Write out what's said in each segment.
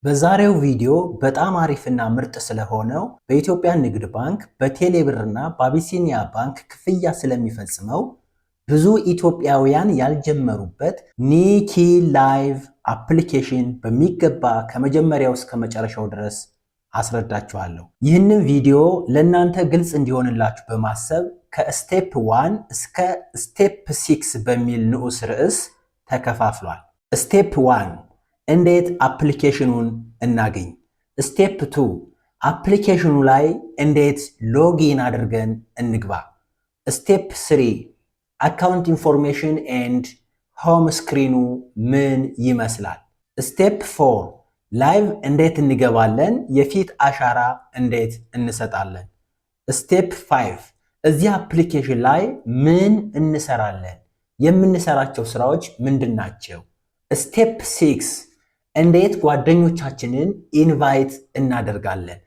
በዛሬው ቪዲዮ በጣም አሪፍና ምርጥ ስለሆነው በኢትዮጵያ ንግድ ባንክ በቴሌብርና በአቢሲኒያ ባንክ ክፍያ ስለሚፈጽመው ብዙ ኢትዮጵያውያን ያልጀመሩበት ኒኪ ላይቭ አፕሊኬሽን በሚገባ ከመጀመሪያው እስከ መጨረሻው ድረስ አስረዳችኋለሁ። ይህንን ቪዲዮ ለእናንተ ግልጽ እንዲሆንላችሁ በማሰብ ከስቴፕ 1 እስከ ስቴፕ 6 በሚል ንዑስ ርዕስ ተከፋፍሏል። ስቴፕ 1 እንዴት አፕሊኬሽኑን እናገኝ? ስቴፕ 2 አፕሊኬሽኑ ላይ እንዴት ሎጊን አድርገን እንግባ? ስቴፕ 3 አካውንት ኢንፎርሜሽን ኤንድ ሆም ስክሪኑ ምን ይመስላል? ስቴፕ 4 ላይቭ እንዴት እንገባለን? የፊት አሻራ እንዴት እንሰጣለን? ስቴፕ 5 እዚህ አፕሊኬሽን ላይ ምን እንሰራለን? የምንሰራቸው ስራዎች ምንድን ናቸው? ስቴፕ 6 እንዴት ጓደኞቻችንን ኢንቫይት እናደርጋለን?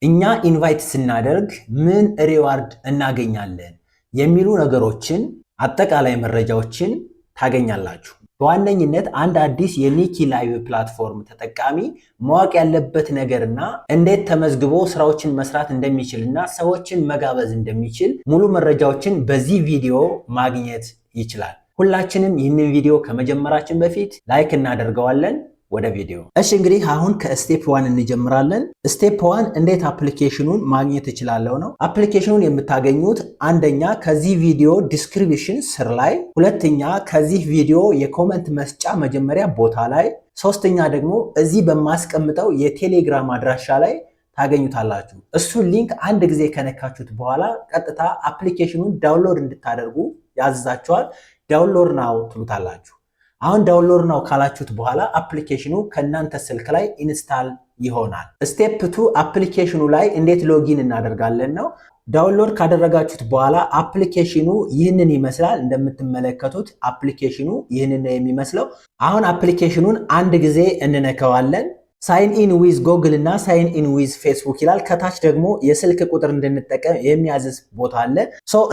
እኛ ኢንቫይት ስናደርግ ምን ሪዋርድ እናገኛለን? የሚሉ ነገሮችን አጠቃላይ መረጃዎችን ታገኛላችሁ። በዋነኝነት አንድ አዲስ የኒኪ ላይቭ ፕላትፎርም ተጠቃሚ ማወቅ ያለበት ነገርና እንዴት ተመዝግቦ ስራዎችን መስራት እንደሚችልና ሰዎችን መጋበዝ እንደሚችል ሙሉ መረጃዎችን በዚህ ቪዲዮ ማግኘት ይችላል። ሁላችንም ይህንን ቪዲዮ ከመጀመራችን በፊት ላይክ እናደርገዋለን። ወደ ቪዲዮ። እሺ እንግዲህ አሁን ከስቴፕ 1 እንጀምራለን። ስቴፕ 1 እንዴት አፕሊኬሽኑን ማግኘት እችላለሁ ነው። አፕሊኬሽኑን የምታገኙት አንደኛ ከዚህ ቪዲዮ ዲስክሪፕሽን ስር ላይ፣ ሁለተኛ ከዚህ ቪዲዮ የኮመንት መስጫ መጀመሪያ ቦታ ላይ፣ ሶስተኛ ደግሞ እዚህ በማስቀምጠው የቴሌግራም አድራሻ ላይ ታገኙታላችሁ። እሱን ሊንክ አንድ ጊዜ ከነካችሁት በኋላ ቀጥታ አፕሊኬሽኑን ዳውንሎድ እንድታደርጉ ያዝዛችኋል። ዳውንሎድ ናው ትሉታላችሁ። አሁን ዳውንሎድ ናው ካላችሁት በኋላ አፕሊኬሽኑ ከእናንተ ስልክ ላይ ኢንስታል ይሆናል። ስቴፕ 2 አፕሊኬሽኑ ላይ እንዴት ሎጊን እናደርጋለን ነው። ዳውንሎድ ካደረጋችሁት በኋላ አፕሊኬሽኑ ይህንን ይመስላል። እንደምትመለከቱት አፕሊኬሽኑ ይህንን ነው የሚመስለው። አሁን አፕሊኬሽኑን አንድ ጊዜ እንነካዋለን። ሳይን ኢን ዊዝ ጎግል እና ሳይን ኢን ዊዝ ፌስቡክ ይላል። ከታች ደግሞ የስልክ ቁጥር እንድንጠቀም የሚያዝዝ ቦታ አለ።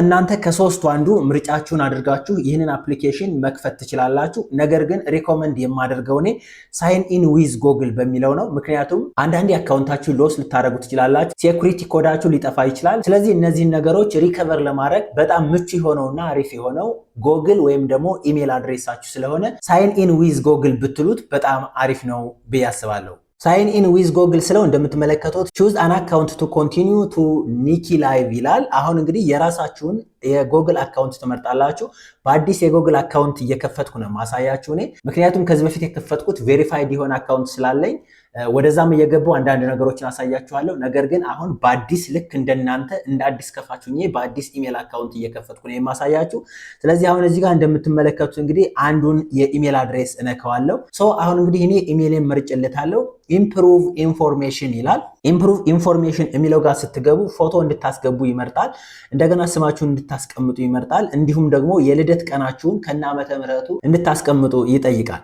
እናንተ ከሶስቱ አንዱ ምርጫችሁን አድርጋችሁ ይህንን አፕሊኬሽን መክፈት ትችላላችሁ። ነገር ግን ሪኮመንድ የማደርገው እኔ ሳይን ኢን ዊዝ ጎግል በሚለው ነው። ምክንያቱም አንዳንድ አካውንታችሁ ሎስ ልታደርጉ ትችላላችሁ፣ ሴኩሪቲ ኮዳችሁ ሊጠፋ ይችላል። ስለዚህ እነዚህን ነገሮች ሪከቨር ለማድረግ በጣም ምቹ የሆነውና አሪፍ የሆነው ጎግል ወይም ደግሞ ኢሜል አድሬሳችሁ ስለሆነ ሳይን ኢን ዊዝ ጎግል ብትሉት በጣም አሪፍ ነው ብዬ አስባለሁ። ሳይን ኢን ዊዝ ጎግል ስለው እንደምትመለከቱት ቹዝ አን አካውንት ቱ ኮንቲኒዩ ቱ ኒኪ ላይቭ ይላል። አሁን እንግዲህ የራሳችሁን የጎግል አካውንት ትመርጣላችሁ። በአዲስ የጎግል አካውንት እየከፈትኩ ነው ማሳያችሁ እኔ። ምክንያቱም ከዚህ በፊት የከፈትኩት ቬሪፋይድ የሆነ አካውንት ስላለኝ ወደዛም እየገባው አንዳንድ ነገሮችን አሳያችኋለሁ። ነገር ግን አሁን በአዲስ ልክ እንደናንተ እንደ አዲስ ከፋችሁኝ በአዲስ ኢሜል አካውንት እየከፈትኩ ነው የማሳያችሁ። ስለዚህ አሁን እዚህ ጋር እንደምትመለከቱት እንግዲህ አንዱን የኢሜል አድሬስ እነካዋለሁ። አሁን እንግዲህ እኔ ኢሜልን መርጬለታለሁ። ኢምፕሩቭ ኢንፎርሜሽን ይላል። ኢምፕሩቭ ኢንፎርሜሽን የሚለው ጋር ስትገቡ ፎቶ እንድታስገቡ ይመርጣል። እንደገና ስማችሁን እንድታስቀምጡ ይመርጣል። እንዲሁም ደግሞ የልደት ቀናችሁን ከነ ዓመተ ምህረቱ እንድታስቀምጡ ይጠይቃል።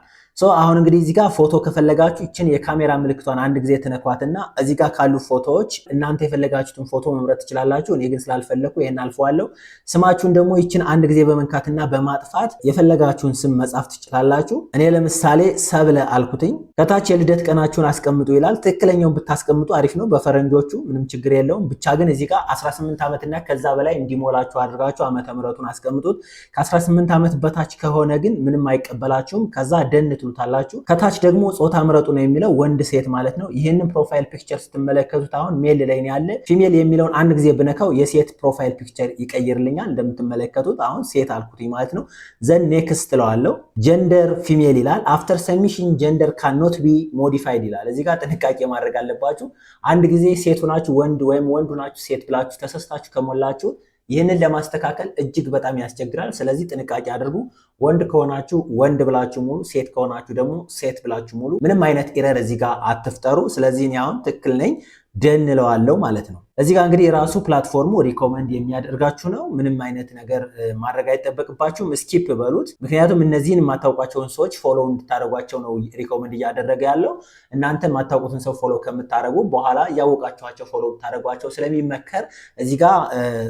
አሁን እንግዲህ እዚህ ጋር ፎቶ ከፈለጋችሁ ይችን የካሜራ ምልክቷን አንድ ጊዜ ትነኳትና እዚህ ጋር ካሉ ፎቶዎች እናንተ የፈለጋችሁትን ፎቶ መምረጥ ትችላላችሁ። እኔ ግን ስላልፈለኩ ይሄን አልፈዋለሁ። ስማችሁን ደግሞ ይችን አንድ ጊዜ በመንካትና በማጥፋት የፈለጋችሁን ስም መጻፍ ትችላላችሁ። እኔ ለምሳሌ ሰብለ አልኩትኝ። ከታች የልደት ቀናችሁን አስቀምጡ ይላል። ትክክለኛውን ብታስቀምጡ አሪፍ ነው፣ በፈረንጆቹ ምንም ችግር የለውም። ብቻ ግን እዚህ ጋር 18 ዓመትና ከዛ በላይ እንዲሞላችሁ አድርጋችሁ ዓመተ ምህረቱን አስቀምጡት። ከ18 ዓመት በታች ከሆነ ግን ምንም አይቀበላችሁም። ከዛ ደን ታላችሁ። ከታች ደግሞ ጾታ ምረጡ ነው የሚለው፣ ወንድ ሴት ማለት ነው። ይህንን ፕሮፋይል ፒክቸር ስትመለከቱት አሁን ሜል ላይ ነው ያለ። ፊሜል የሚለውን አንድ ጊዜ ብነካው የሴት ፕሮፋይል ፒክቸር ይቀይርልኛል። እንደምትመለከቱት አሁን ሴት አልኩት ማለት ነው። ዘን ኔክስት ትለዋለሁ። ጀንደር ፊሜል ይላል። አፍተር ሰሚሽን ጀንደር ካኖት ቢ ሞዲፋይድ ይላል። እዚህ ጋር ጥንቃቄ ማድረግ አለባችሁ። አንድ ጊዜ ሴት ሆናችሁ ወንድ ወይም ወንድ ሆናችሁ ሴት ብላችሁ ተሰስታችሁ ከሞላችሁ ይህንን ለማስተካከል እጅግ በጣም ያስቸግራል። ስለዚህ ጥንቃቄ አድርጉ። ወንድ ከሆናችሁ ወንድ ብላችሁ ሙሉ፣ ሴት ከሆናችሁ ደግሞ ሴት ብላችሁ ሙሉ። ምንም አይነት ኤረር እዚህ ጋር አትፍጠሩ። ስለዚህ እኔ አሁን ትክክል ነኝ ደን እለዋለሁ ማለት ነው። እዚህ ጋር እንግዲህ የራሱ ፕላትፎርሙ ሪኮመንድ የሚያደርጋችሁ ነው። ምንም አይነት ነገር ማድረግ አይጠበቅባችሁም። ስኪፕ በሉት። ምክንያቱም እነዚህን የማታውቋቸውን ሰዎች ፎሎ እንድታደርጓቸው ነው ሪኮመንድ እያደረገ ያለው። እናንተ የማታውቁትን ሰው ፎሎ ከምታደርጉ በኋላ እያወቃችኋቸው ፎሎ ብታደርጓቸው ስለሚመከር እዚህ ጋር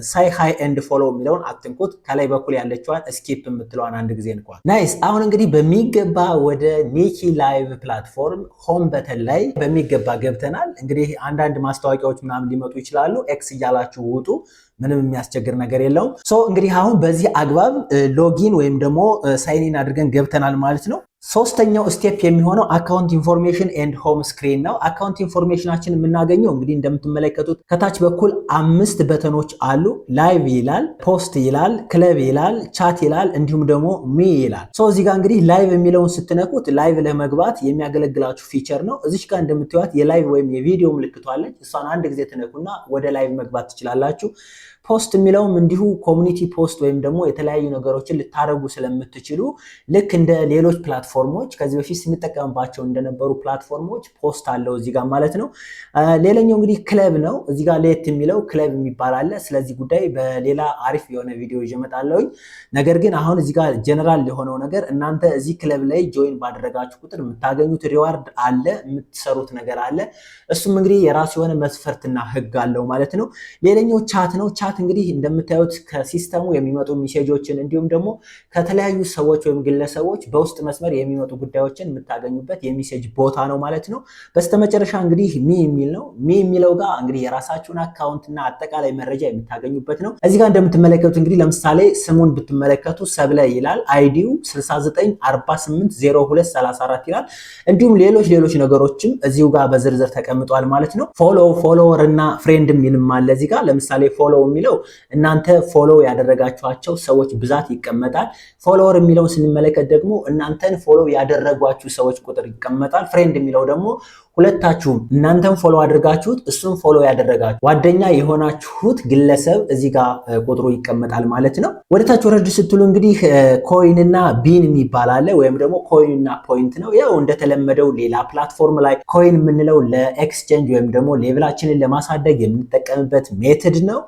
ሳይ ሃይ ኤንድ ፎሎ የሚለውን አትንኩት። ከላይ በኩል ያለችዋን ስኪፕ የምትለዋን አንድ ጊዜ እንኳን። ናይስ። አሁን እንግዲህ በሚገባ ወደ ኒኪ ላይቭ ፕላትፎርም ሆም በተን ላይ በሚገባ ገብተናል። እንግዲህ አንዳንድ ማስታወቂያዎች ምናምን ሊመጡ ይችላሉ። ኤክስ እያላችሁ ውጡ። ምንም የሚያስቸግር ነገር የለውም። እንግዲህ አሁን በዚህ አግባብ ሎጊን ወይም ደግሞ ሳይኒን አድርገን ገብተናል ማለት ነው። ሶስተኛው ስቴፕ የሚሆነው አካውንት ኢንፎርሜሽን ኤንድ ሆም ስክሪን ነው። አካውንት ኢንፎርሜሽናችን የምናገኘው እንግዲህ እንደምትመለከቱት ከታች በኩል 5 በተኖች አሉ። ላይቭ ይላል፣ ፖስት ይላል፣ ክለብ ይላል፣ ቻት ይላል፣ እንዲሁም ደግሞ ሚ ይላል። እዚህ ጋር እንግዲህ ላይቭ የሚለውን ስትነኩት ላይቭ ለመግባት የሚያገለግላችሁ ፊቸር ነው። እዚች ጋር እንደምትዩት የላይቭ ወይም የቪዲዮ ምልክቷለች። እሷን አንድ ጊዜ ትነኩና ወደ ላይቭ መግባት ትችላላችሁ። ፖስት የሚለውም እንዲሁ ኮሚኒቲ ፖስት ወይም ደግሞ የተለያዩ ነገሮችን ልታደርጉ ስለምትችሉ ልክ እንደ ሌሎች ፕላትፎርሞች ከዚህ በፊት ስንጠቀምባቸው እንደነበሩ ፕላትፎርሞች ፖስት አለው እዚህ ጋር ማለት ነው። ሌላኛው እንግዲህ ክለብ ነው። እዚህ ጋር ለየት የሚለው ክለብ የሚባል አለ። ስለዚህ ጉዳይ በሌላ አሪፍ የሆነ ቪዲዮ ይዤ እመጣለሁኝ። ነገር ግን አሁን እዚህ ጋር ጀነራል የሆነው ነገር እናንተ እዚህ ክለብ ላይ ጆይን ባደረጋችሁ ቁጥር የምታገኙት ሪዋርድ አለ፣ የምትሰሩት ነገር አለ። እሱም እንግዲህ የራሱ የሆነ መስፈርትና ህግ አለው ማለት ነው። ሌላኛው ቻት ነው። ቻት እንግዲህ እንደምታዩት ከሲስተሙ የሚመጡ ሜሴጆችን እንዲሁም ደግሞ ከተለያዩ ሰዎች ወይም ግለሰቦች በውስጥ መስመር የሚመጡ ጉዳዮችን የምታገኙበት የሜሴጅ ቦታ ነው ማለት ነው። በስተመጨረሻ እንግዲህ ሚ የሚል ነው። ሚ የሚለው ጋር እንግዲህ የራሳችሁን አካውንትና አጠቃላይ መረጃ የምታገኙበት ነው። እዚህ ጋር እንደምትመለከቱት እንግዲህ ለምሳሌ ስሙን ብትመለከቱ ሰብለ ይላል። አይዲው 69480234 ይላል። እንዲሁም ሌሎች ነገሮችም እዚሁ ጋር በዝርዝር ተቀምጧል ማለት ነው። ፎሎወር እና ፍሬንድ የሚልም አለ እዚህ ጋር። ለምሳሌ ፎሎ የሚለው እናንተ ፎሎ ያደረጋችኋቸው ሰዎች ብዛት ይቀመጣል። ፎሎወር የሚለውን ስንመለከት ደግሞ እናንተን ፎሎ ያደረጓችሁ ሰዎች ቁጥር ይቀመጣል። ፍሬንድ የሚለው ደግሞ ሁለታችሁም እናንተን ፎሎ አድርጋችሁት እሱን ፎሎ ያደረጋችሁ ጓደኛ የሆናችሁት ግለሰብ እዚህ ጋር ቁጥሩ ይቀመጣል ማለት ነው። ወደታች ወረድ ስትሉ እንግዲህ ኮይን እና ቢን የሚባል አለ፣ ወይም ደግሞ ኮይን እና ፖይንት ነው። ያው እንደተለመደው ሌላ ፕላትፎርም ላይ ኮይን የምንለው ለኤክስቼንጅ ወይም ደግሞ ሌቭላችንን ለማሳደግ የምንጠቀምበት ሜትድ ነው።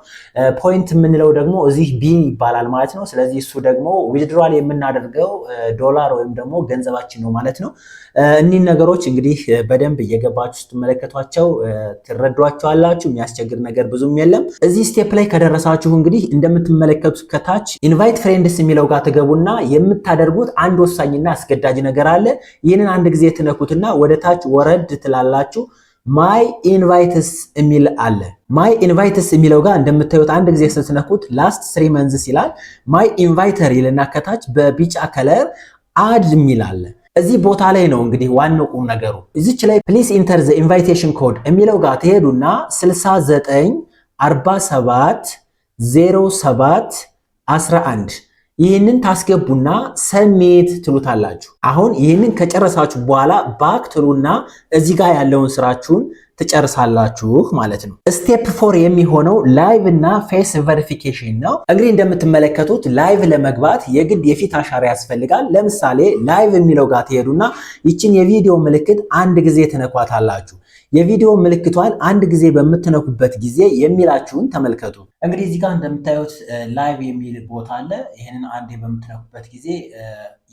ፖይንት የምንለው ደግሞ እዚህ ቢን ይባላል ማለት ነው። ስለዚህ እሱ ደግሞ ዊዝድሮዋል የምናደርገው ዶላር ወይም ደግሞ ገንዘባችን ነው ማለት ነው። እኒህ ነገሮች እንግዲህ በደንብ እየገባችሁ ስትመለከቷቸው ትረዷቸዋላችሁ። የሚያስቸግር ነገር ብዙም የለም። እዚህ ስቴፕ ላይ ከደረሳችሁ እንግዲህ እንደምትመለከቱት ከታች ኢንቫይት ፍሬንድስ የሚለው ጋር ትገቡና የምታደርጉት አንድ ወሳኝና አስገዳጅ ነገር አለ። ይህንን አንድ ጊዜ ትነኩትና ወደ ታች ወረድ ትላላችሁ። ማይ ኢንቫይትስ የሚል አለ። ማይ ኢንቫይትስ የሚለው ጋር እንደምታዩት አንድ ጊዜ ስትነኩት ላስት 3 መንዝስ ይላል። ማይ ኢንቫይተር ይልና ከታች በቢጫ ከለር አድ የሚል አለ። እዚህ ቦታ ላይ ነው እንግዲህ ዋናው ቁም ነገሩ። እዚች ላይ ፕሊስ ኢንተር ዘ ኢንቫይቴሽን ኮድ የሚለው ጋር ትሄዱና 69470711 ይህንን ታስገቡና ሰሜት ትሉታላችሁ። አሁን ይህንን ከጨረሳችሁ በኋላ ባክ ትሉና እዚህ ጋር ያለውን ስራችሁን ትጨርሳላችሁ ማለት ነው። ስቴፕ 4 የሚሆነው ላይቭ እና ፌስ ቬሪፊኬሽን ነው። እንግዲህ እንደምትመለከቱት ላይቭ ለመግባት የግድ የፊት አሻራ ያስፈልጋል። ለምሳሌ ላይቭ የሚለው ጋር ትሄዱና ይችን የቪዲዮ ምልክት አንድ ጊዜ ትነኳታላችሁ። የቪዲዮ ምልክቷን አንድ ጊዜ በምትነኩበት ጊዜ የሚላችሁን ተመልከቱ። እንግዲህ እዚህ ጋር እንደምታዩት ላይቭ የሚል ቦታ አለ። ይህንን አንዴ በምትነኩበት ጊዜ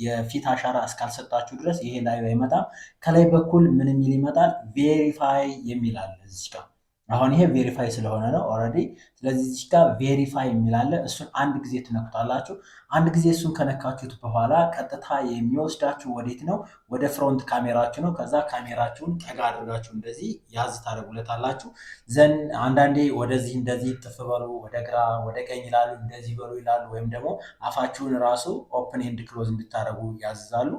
የፊት አሻራ እስካልሰጣችሁ ድረስ ይሄ ላይቭ አይመጣም። ከላይ በኩል ምን የሚል ይመጣል? ቬሪፋይ የሚል አለ እዚህ ጋር። አሁን ይሄ ቬሪፋይ ስለሆነ ነው ኦልሬዲ። ስለዚህ እዚህ ጋር ቬሪፋይ የሚል አለ። እሱን አንድ ጊዜ ትነኩታላችሁ። አንድ ጊዜ እሱን ከነካችሁት በኋላ ቀጥታ የሚወስዳችሁ ወዴት ነው? ወደ ፍሮንት ካሜራችሁ ነው። ከዛ ካሜራችሁን ጠጋ አድርጋችሁ እንደዚህ ያዝ ታደርጉለታላችሁ። ዘን አንዳንዴ ወደዚህ እንደዚህ ጥፍ በሉ፣ ወደ ግራ ወደ ቀኝ ይላሉ፣ እንደዚህ በሉ ይላሉ። ወይም ደግሞ አፋችሁን ራሱ ኦፕን ኤንድ ክሎዝ እንድታደርጉ ያዝዛሉ።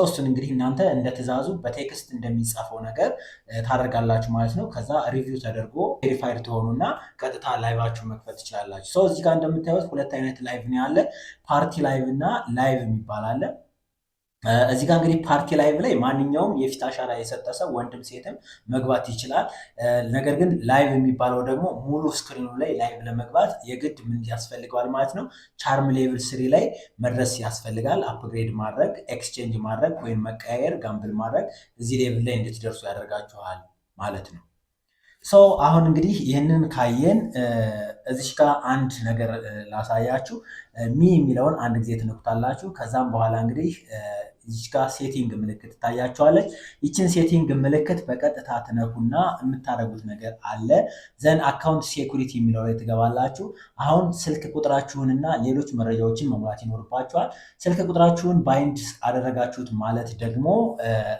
እሱን እንግዲህ እናንተ እንደ ትእዛዙ በቴክስት እንደሚጻፈው ነገር ታደርጋላችሁ ማለት ነው። ከዛ ሪቪው ተደርጎ ቬሪፋይድ ትሆኑና ቀጥታ ላይቫችሁ መክፈት ትችላላችሁ። እዚህ ጋር እንደምታዩት ሁለት አይነት ላይቭ ነው ያለ፣ ፓርቲ ላይቭ እና ላይቭ የሚባል አለ። እዚህ ጋር እንግዲህ ፓርቲ ላይቭ ላይ ማንኛውም የፊት አሻራ የሰጠ ሰው ወንድም ሴትም መግባት ይችላል። ነገር ግን ላይቭ የሚባለው ደግሞ ሙሉ ስክሪኑ ላይ ላይቭ ለመግባት የግድ ምን ያስፈልገዋል ማለት ነው? ቻርም ሌቭል 3 ላይ መድረስ ያስፈልጋል። አፕግሬድ ማድረግ፣ ኤክስቼንጅ ማድረግ ወይም መቀያየር፣ ጋምብል ማድረግ እዚህ ሌቭል ላይ እንድትደርሱ ያደርጋችኋል ማለት ነው። አሁን እንግዲህ ይህንን ካየን እዚች ጋር አንድ ነገር ላሳያችሁ። ሚ የሚለውን አንድ ጊዜ ትነኩታላችሁ። ከዛም በኋላ እንግዲህ እዚች ጋር ሴቲንግ ምልክት ትታያችኋለች። ይችን ሴቲንግ ምልክት በቀጥታ ትነኩና የምታደርጉት ነገር አለ። ዘን አካውንት ሴኩሪቲ የሚለው ላይ ትገባላችሁ። አሁን ስልክ ቁጥራችሁንና ሌሎች መረጃዎችን መሙላት ይኖርባችኋል። ስልክ ቁጥራችሁን ባይንድ አደረጋችሁት ማለት ደግሞ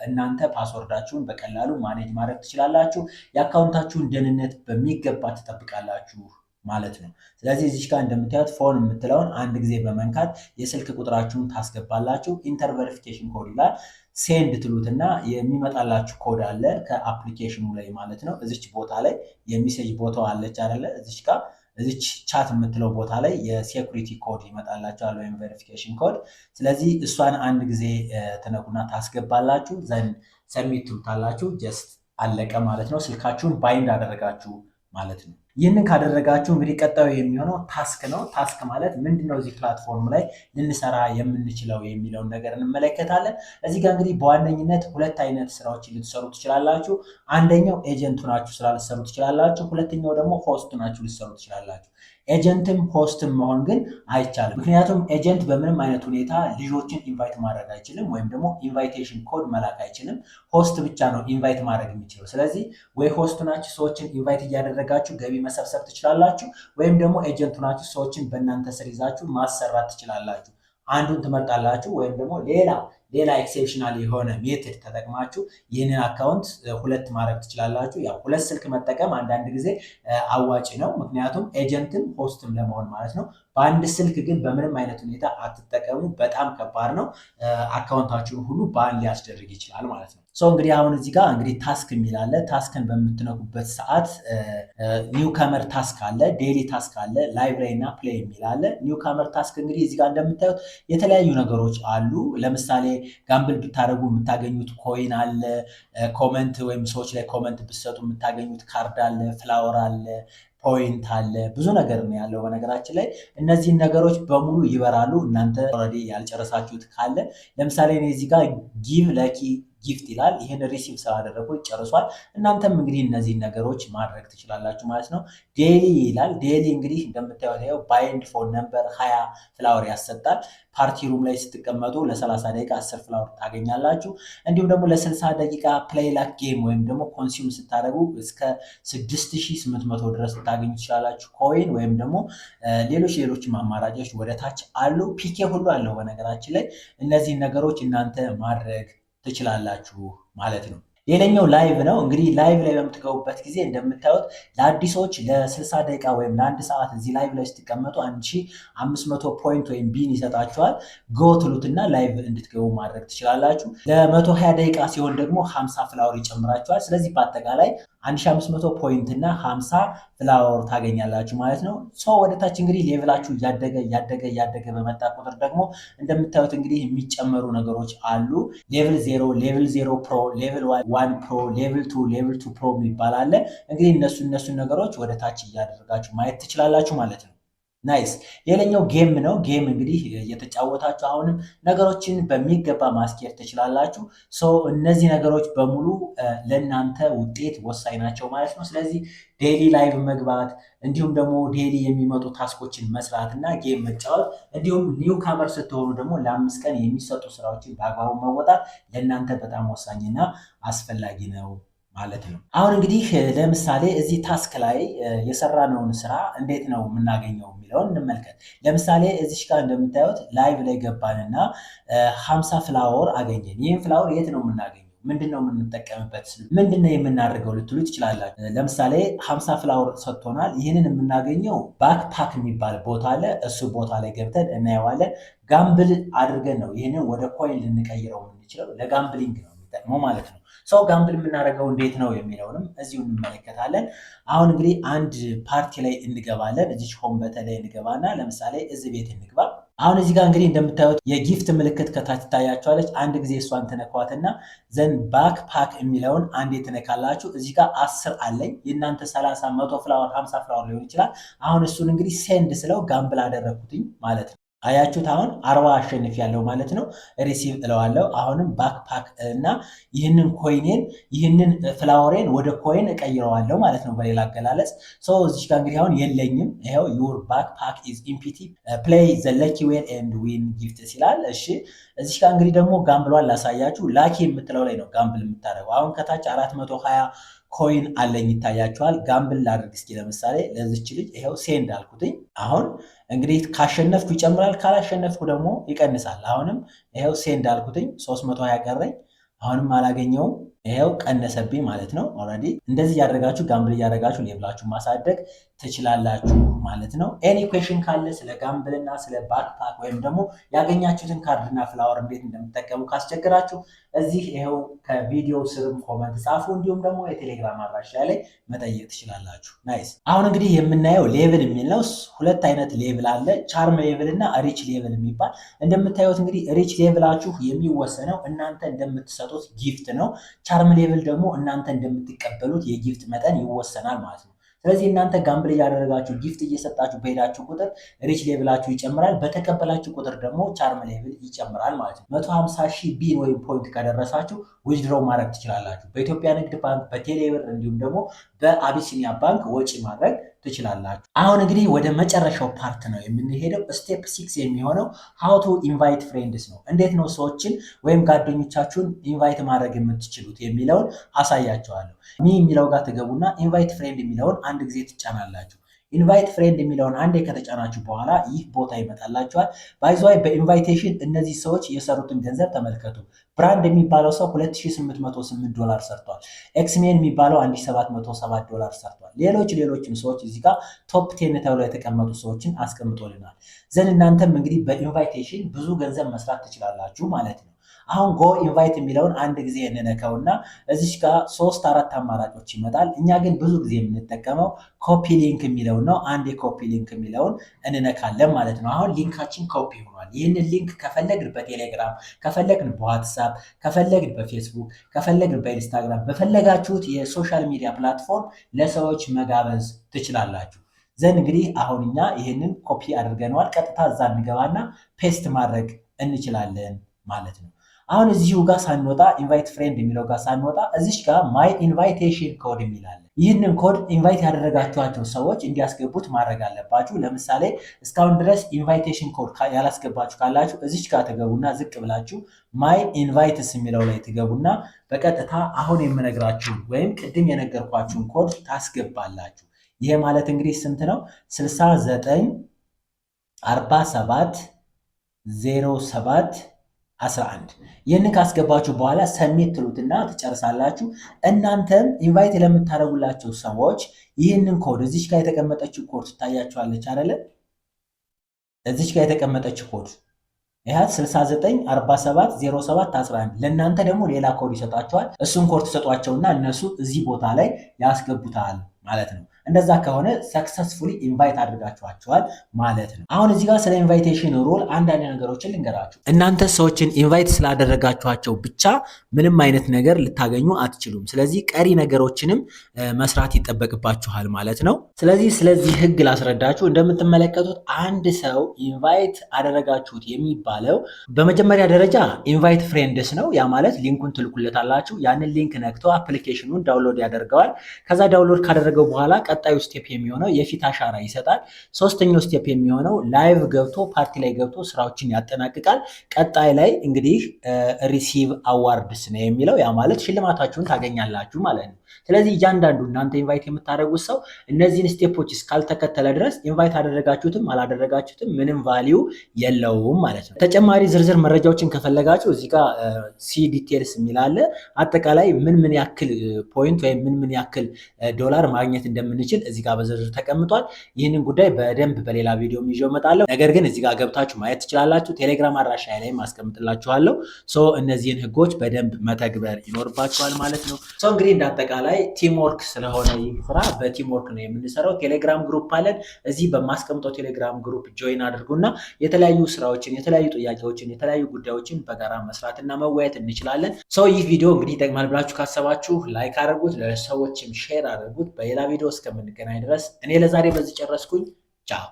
እናንተ ፓስወርዳችሁን በቀላሉ ማኔጅ ማድረግ ትችላላችሁ። የአካውንታችሁን ደህንነት በሚገባ ትጠብቃላችሁ ማለት ነው። ስለዚህ እዚች ጋር እንደምታዩት ፎን የምትለውን አንድ ጊዜ በመንካት የስልክ ቁጥራችሁን ታስገባላችሁ። ኢንተር ቬሪፊኬሽን ኮድ ይላል። ሴንድ ትሉትና የሚመጣላችሁ ኮድ አለ ከአፕሊኬሽኑ ላይ ማለት ነው። እዚች ቦታ ላይ የሚሴጅ ቦታው አለች አይደለ? እዚች ጋር እዚች ቻት የምትለው ቦታ ላይ የሴኩሪቲ ኮድ ይመጣላችኋል ወይም ቬሪፊኬሽን ኮድ። ስለዚህ እሷን አንድ ጊዜ ትነኩና ታስገባላችሁ። ዘንድ ሰሚት ትሉታላችሁ። ጀስት አለቀ ማለት ነው። ስልካችሁን ባይንድ አደረጋችሁ ማለት ነው። ይህንን ካደረጋችሁ እንግዲህ ቀጣዩ የሚሆነው ታስክ ነው። ታስክ ማለት ምንድነው? እዚህ ፕላትፎርም ላይ ልንሰራ የምንችለው የሚለውን ነገር እንመለከታለን። እዚህ ጋር እንግዲህ በዋነኝነት ሁለት አይነት ስራዎችን ልትሰሩ ትችላላችሁ። አንደኛው ኤጀንት ናችሁ ስራ ልትሰሩ ትችላላችሁ። ሁለተኛው ደግሞ ሆስት ናችሁ ልትሰሩ ትችላላችሁ። ኤጀንትም ሆስትም መሆን ግን አይቻልም። ምክንያቱም ኤጀንት በምንም አይነት ሁኔታ ልጆችን ኢንቫይት ማድረግ አይችልም፣ ወይም ደግሞ ኢንቫይቴሽን ኮድ መላክ አይችልም። ሆስት ብቻ ነው ኢንቫይት ማድረግ የሚችለው። ስለዚህ ወይ ሆስት ናችሁ ሰዎችን ኢንቫይት እያደረጋችሁ ገቢ መሰብሰብ ትችላላችሁ፣ ወይም ደግሞ ኤጀንት ናችሁ ሰዎችን በእናንተ ስር ይዛችሁ ማሰራት ትችላላችሁ። አንዱን ትመርጣላችሁ፣ ወይም ደግሞ ሌላ ኤክሴፕሽናል የሆነ ሜትድ ተጠቅማችሁ ይህንን አካውንት ሁለት ማድረግ ትችላላችሁ። ያው ሁለት ስልክ መጠቀም አንዳንድ ጊዜ አዋጭ ነው፣ ምክንያቱም ኤጀንትም ሆስትም ለመሆን ማለት ነው። በአንድ ስልክ ግን በምንም አይነት ሁኔታ አትጠቀሙ፣ በጣም ከባድ ነው። አካውንታችሁን ሁሉ ባን ሊያስደርግ ይችላል ማለት ነው። እንግዲህ አሁን እዚህ ጋር እንግዲህ ታስክ የሚል አለ። ታስክን በምትነኩበት ሰዓት ኒው ካመር ታስክ አለ፣ ዴይሊ ታስክ አለ፣ ላይብራሪ እና ፕሌይ የሚል አለ። ኒው ካመር ታስክ እንግዲህ እዚህ ጋር እንደምታዩት የተለያዩ ነገሮች አሉ። ለምሳሌ ጋምብል ብታደርጉ የምታገኙት ኮይን አለ፣ ኮመንት ወይም ሰዎች ላይ ኮመንት ብትሰጡ የምታገኙት ካርድ አለ፣ ፍላወር አለ፣ ፖይንት አለ፣ ብዙ ነገር ነው ያለው። በነገራችን ላይ እነዚህን ነገሮች በሙሉ ይበራሉ። እናንተ ኦልሬዲ ያልጨረሳችሁት ካለ ለምሳሌ እኔ እዚህ ጋር ጊቭ ለኪ ጊፍት ይላል። ይህን ሪሲቭ ስላደረጉ ጨርሷል። እናንተም እንግዲህ እነዚህን ነገሮች ማድረግ ትችላላችሁ ማለት ነው። ዴይሊ ይላል። ዴይሊ እንግዲህ እንደምታዩት ባይንድ ፎን ነምበር 20 ፍላወር ያሰጣል። ፓርቲ ሩም ላይ ስትቀመጡ ለ30 ደቂቃ 10 ፍላወር ታገኛላችሁ። እንዲሁም ደግሞ ለ60 ደቂቃ ፕሌይ ላክ ጌም ወይም ደግሞ ኮንሱም ስታደርጉ እስከ 6800 ድረስ ልታገኙ ትችላላችሁ ኮይን፣ ወይም ደግሞ ሌሎችም አማራጮች ወደ ታች አሉ። ፒኬ ሁሉ አለው በነገራችን ላይ። እነዚህን ነገሮች እናንተ ማድረግ ትችላላችሁ ማለት ነው። ሌላኛው ላይቭ ነው። እንግዲህ ላይቭ ላይ በምትገቡበት ጊዜ እንደምታዩት ለአዲሶች ለ60 ደቂቃ ወይም ለ1 ሰዓት እዚህ ላይቭ ላይ ስትቀመጡ 1500 ፖይንት ወይም ቢን ይሰጣችኋል። ጎ ትሉትና ላይቭ እንድትገቡ ማድረግ ትችላላችሁ። ለ120 ደቂቃ ሲሆን ደግሞ 50 ፍላወር ይጨምራችኋል። ስለዚህ በአጠቃላይ 1500 ፖይንት እና 50 ፍላወር ታገኛላችሁ ማለት ነው። ወደ ታች እንግዲህ ሌቭላችሁ እያደገ በመጣ ቁጥር ደግሞ እንደምታዩት እንግዲህ የሚጨመሩ ነገሮች አሉ። ሌቭል 0፣ ሌቭል 0 ፕሮ፣ ሌቭል 1 ፕሮ፣ ሌቭል 2፣ ሌቭል 2 ፕሮ የሚባል አለ። እንግዲህ እነሱን ነገሮች ወደ ታች እያደረጋችሁ ማየት ትችላላችሁ ማለት ነው። ናይስ። ሌላኛው ጌም ነው። ጌም እንግዲህ እየተጫወታችሁ አሁንም ነገሮችን በሚገባ ማስኬድ ትችላላችሁ። እነዚህ ነገሮች በሙሉ ለእናንተ ውጤት ወሳኝ ናቸው ማለት ነው። ስለዚህ ዴይሊ ላይቭ መግባት እንዲሁም ደግሞ ዴይሊ የሚመጡ ታስኮችን መስራት እና ጌም መጫወት እንዲሁም ኒው ካመር ስትሆኑ ደግሞ ለ5 ቀን የሚሰጡ ስራዎችን በአግባቡ መወጣት ለእናንተ በጣም ወሳኝና አስፈላጊ ነው ማለት ነው። አሁን እንግዲህ ለምሳሌ እዚህ ታስክ ላይ የሰራነውን ስራ እንዴት ነው የምናገኘው የሚለውን እንመልከት። ለምሳሌ እዚሽ ጋር እንደምታዩት ላይቭ ላይ ገባንና 50 ፍላወር አገኘን። ይህን ፍላወር የት ነው የምናገኘው? ምንድነው የምንጠቀምበት? ምንድነው የምናደርገው ልትሉ ትችላላችሁ። ለምሳሌ 50 ፍላወር ሰጥቶናል። ይህንን የምናገኘው ባክፓክ የሚባል ቦታ አለ። እሱ ቦታ ላይ ገብተን እናየዋለን። ጋምብል አድርገን ነው ይህንን ወደ ኮይን ልንቀይረው የምንችለው። ለጋምብሊንግ ነው የሚጠቅመው ማለት ነው። ጋምብል የምናደርገው እንዴት ነው የሚለውንም እዚሁ እንመለከታለን። አሁን እንግዲህ አንድ ፓርቲ ላይ እንገባለን። እዚች ሆም በተለይ እንገባና ለምሳሌ እዚህ ቤት እንግባ። አሁን እዚህ ጋር እንግዲህ እንደምታዩት የጊፍት ምልክት ከታች ታያችኋለች። አንድ ጊዜ እሷን ትነኳትና ዘን ባክ ፓክ የሚለውን አንዴ ትነካላችሁ። እዚህ ጋር 10 አለኝ። የእናንተ 30፣ 100 ፍላወር፣ 50 ፍላወር ሊሆን ይችላል። አሁን እሱን እንግዲህ ሴንድ ስለው ጋምብል አደረግኩትኝ ማለት ነው። አያችሁት? አሁን 40 አሸንፍ ያለው ማለት ነው። ሪሲቭ እለዋለሁ። አሁንም ባክፓክ እና ይህንን ኮይኔን ይህንን ፍላወሬን ወደ ኮይን እቀይረዋለሁ ማለት ነው በሌላ አገላለጽ። እዚች ጋር እንግዲህ አሁን የለኝም። ይኸው ዩር ባክፓክ ኢዝ ኢምፒቲ ፕሌይ ዘ ለኪ ዌል ኤንድ ዊን ጊፍትስ ይላል። እሺ እዚች ጋር እንግዲህ ደግሞ ጋምብሏን ላሳያችሁ። ላኪ የምትለው ላይ ነው ጋምብል የምታደርገው። አሁን ከታች 420 ኮይን አለኝ ይታያችኋል። ጋምብል ላድርግ እስኪ ለምሳሌ ለዚች ልጅ ይኸው ሴንድ አልኩትኝ። አሁን እንግዲህ ካሸነፍኩ ይጨምራል፣ ካላሸነፍኩ ደግሞ ይቀንሳል። አሁንም ይኸው ሴንድ አልኩትኝ 320 ቀረኝ። አሁንም አላገኘውም። ይኸው ቀነሰብኝ ማለት ነው። ኦልሬዲ እንደዚህ እያደረጋችሁ ጋምብል እያደረጋችሁ ሌብላችሁ ማሳደግ ትችላላችሁ ማለት ነው። ኤኒ ኩዌሽን ካለ ስለ ጋምብልና ስለ ባክፓክ ወይም ደግሞ ያገኛችሁትን ካርድና ፍላወር እንዴት እንደምትጠቀሙ ካስቸግራችሁ እዚህ ይኸው ከቪዲዮ ስርም ኮመንት ጻፉ። እንዲሁም ደግሞ የቴሌግራም አድራሻ ላይ መጠየቅ ትችላላችሁ። ናይስ። አሁን እንግዲህ የምናየው ሌቭል የሚል ነው። ሁለት አይነት ሌቭል አለ፣ ቻርም ሌቭል እና ሪች ሌቭል የሚባል። እንደምታዩት እንግዲህ ሪች ሌቭላችሁ የሚወሰነው እናንተ እንደምትሰጡት ጊፍት ነው። ቻርም ሌቭል ደግሞ እናንተ እንደምትቀበሉት የጊፍት መጠን ይወሰናል ማለት ነው። ስለዚህ እናንተ ጋምብል እያደረጋችሁ ጊፍት እየሰጣችሁ በሄዳችሁ ቁጥር ሪች ሌቭላችሁ ይጨምራል። በተቀበላችሁ ቁጥር ደግሞ ቻርም ሌቭል ይጨምራል ማለት ነው። 150 ሺህ ቢን ወይም ፖይንት ከደረሳችሁ ዊዝድሮው ማድረግ ትችላላችሁ። በኢትዮጵያ ንግድ ባንክ፣ በቴሌብር እንዲሁም ደግሞ በአቢሲኒያ ባንክ ወጪ ማድረግ ትችላላችሁ። አሁን እንግዲህ ወደ መጨረሻው ፓርት ነው የምንሄደው። ስቴፕ 6 የሚሆነው ሃው ቱ ኢንቫይት ፍሬንድስ ነው። እንዴት ነው ሰዎችን ወይም ጓደኞቻችሁን ኢንቫይት ማድረግ የምትችሉት የሚለውን አሳያችኋለሁ። ሚ የሚለው ጋር ትገቡና ኢንቫይት ፍሬንድ የሚለውን አንድ ጊዜ ትጫናላችሁ። ኢንቫይት ፍሬንድ የሚለውን አንዴ ከተጫናችሁ በኋላ ይህ ቦታ ይመጣላችኋል። ባይዘዋይ በኢንቫይቴሽን እነዚህ ሰዎች የሰሩትን ገንዘብ ተመልከቱ። ብራንድ የሚባለው ሰው $2808 ሰርቷል። ኤክስሜን የሚባለው $1707 ሰርቷል። ሌሎችም ሰዎች እዚህ ጋር ቶፕ 10 ተብለው የተቀመጡ ሰዎችን አስቀምጦልናል። ዘን እናንተም እንግዲህ በኢንቫይቴሽን ብዙ ገንዘብ መስራት ትችላላችሁ ማለት ነው። አሁን ጎ ኢንቫይት የሚለውን አንድ ጊዜ እንነካውና እዚች ጋር 3-4 አማራጮች ይመጣል። እኛ ግን ብዙ ጊዜ የምንጠቀመው ኮፒ ሊንክ የሚለውን ነው። አንድ የኮፒ ሊንክ የሚለውን እንነካለን ማለት ነው። አሁን ሊንካችን ኮፒ ሆኗል። ይህንን ሊንክ ከፈለግን በቴሌግራም፣ ከፈለግን በዋትሳፕ፣ ከፈለግን በፌስቡክ፣ ከፈለግን በኢንስታግራም፣ በፈለጋችሁት የሶሻል ሚዲያ ፕላትፎርም ለሰዎች መጋበዝ ትችላላችሁ። ዘን እንግዲህ አሁን እኛ ይህንን ኮፒ አድርገነዋል። ቀጥታ እዛ እንገባና ፔስት ማድረግ እንችላለን ማለት ነው። አሁን እዚሁ ጋር ሳንወጣ ኢንቫይት ፍሬንድ የሚለው ጋር ሳንወጣ እዚች ጋር ማይ ኢንቫይቴሽን ኮድ የሚላለ ይህንን ኮድ ኢንቫይት ያደረጋችኋቸው ሰዎች እንዲያስገቡት ማድረግ አለባችሁ። ለምሳሌ እስካሁን ድረስ ኢንቫይቴሽን ኮድ ያላስገባችሁ ካላችሁ እዚች ጋር ትገቡና ዝቅ ብላችሁ ማይ ኢንቫይትስ የሚለው ላይ ትገቡና በቀጥታ አሁን የምነግራችሁን ወይም ቅድም የነገርኳችሁን ኮድ ታስገባላችሁ። ይሄ ማለት እንግዲህ ስንት ነው? 69 47 07 11 ይህንን ካስገባችሁ በኋላ ሰሚት ትሉትና ትጨርሳላችሁ። እናንተም ኢንቫይት ለምታደርጉላቸው ሰዎች ይህንን ኮድ እዚች ጋር የተቀመጠችው ኮድ ትታያችኋለች አይደለ? እዚች ጋር የተቀመጠችው ኮድ ይሄት 69 47 07 11 ለእናንተ ደግሞ ሌላ ኮድ ይሰጣችኋል። እሱን ኮድ ትሰጧቸውና እነሱ እዚህ ቦታ ላይ ያስገቡታል ማለት ነው። እንደዛ ከሆነ ሰክሰስፉሊ ኢንቫይት አድርጋችኋቸዋል ማለት ነው። አሁን እዚህ ጋር ስለ ኢንቫይቴሽን ሩል አንዳንድ ነገሮችን ልንገራችሁ። እናንተ ሰዎችን ኢንቫይት ስላደረጋችኋቸው ብቻ ምንም አይነት ነገር ልታገኙ አትችሉም። ስለዚህ ቀሪ ነገሮችንም መስራት ይጠበቅባችኋል ማለት ነው። ስለዚህ ህግ ላስረዳችሁ። እንደምትመለከቱት አንድ ሰው ኢንቫይት አደረጋችሁት የሚባለው በመጀመሪያ ደረጃ ኢንቫይት ፍሬንድስ ነው። ያ ማለት ሊንኩን ትልኩለታላችሁ። ያንን ሊንክ ነክቶ አፕሊኬሽኑን ዳውንሎድ ያደርገዋል። ከዛ ዳውንሎድ ካደረገው በኋላ ቀጣዩ ስቴፕ የሚሆነው የፊት አሻራ ይሰጣል። ሶስተኛው ስቴፕ የሚሆነው ላይቭ ገብቶ ፓርቲ ላይ ገብቶ ስራዎችን ያጠናቅቃል። ቀጣይ ላይ እንግዲህ ሪሲቭ አዋርድስ ነው የሚለው። ያ ማለት ሽልማታችሁን ታገኛላችሁ ማለት ነው። ስለዚህ እያንዳንዱ እናንተ ኢንቫይት የምታደርጉት ሰው እነዚህን ስቴፖች እስካልተከተለ ድረስ ኢንቫይት አደረጋችሁትም አላደረጋችሁትም ምንም ቫሊዩ የለውም ማለት ነው። ተጨማሪ ዝርዝር መረጃዎችን ከፈለጋችሁ እዚህ ጋር ሲ ዲቴልስ የሚላለ አጠቃላይ ምን ያክል ፖይንት ወይም ምን ያክል ዶላር ማግኘት እንደምንችል እዚህ ጋር በዝርዝር ተቀምጧል። ይህንን ጉዳይ በደንብ በሌላ ቪዲዮ ይዤው እመጣለሁ። ነገር ግን እዚህ ጋር ገብታችሁ ማየት ትችላላችሁ። ቴሌግራም አድራሻ ላይ ማስቀምጥላችኋለሁ። እነዚህን ህጎች በደንብ መተግበር ይኖርባችኋል ማለት ነው። እንግዲህ እንዳጠቃላይ ቲምወርክ ስለሆነ ይህ ስራ በቲምወርክ ነው የምንሰራው። ቴሌግራም ግሩፕ አለን። እዚህ በማስቀምጠው ቴሌግራም ግሩፕ ጆይን አድርጉና የተለያዩ ስራዎችን፣ የተለያዩ ጥያቄዎችን፣ የተለያዩ ጉዳዮችን በጋራ መስራትና መወያየት እንችላለን። ይህ ቪዲዮ እንግዲህ ይጠቅማል ብላችሁ ካሰባችሁ ላይክ አድርጉት፣ ለሰዎችም ሼር አድርጉት። በሌላ ቪዲዮ እስከምንገናኝ ድረስ እኔ ለዛሬ በዚህ ጨረስኩኝ። ቻው።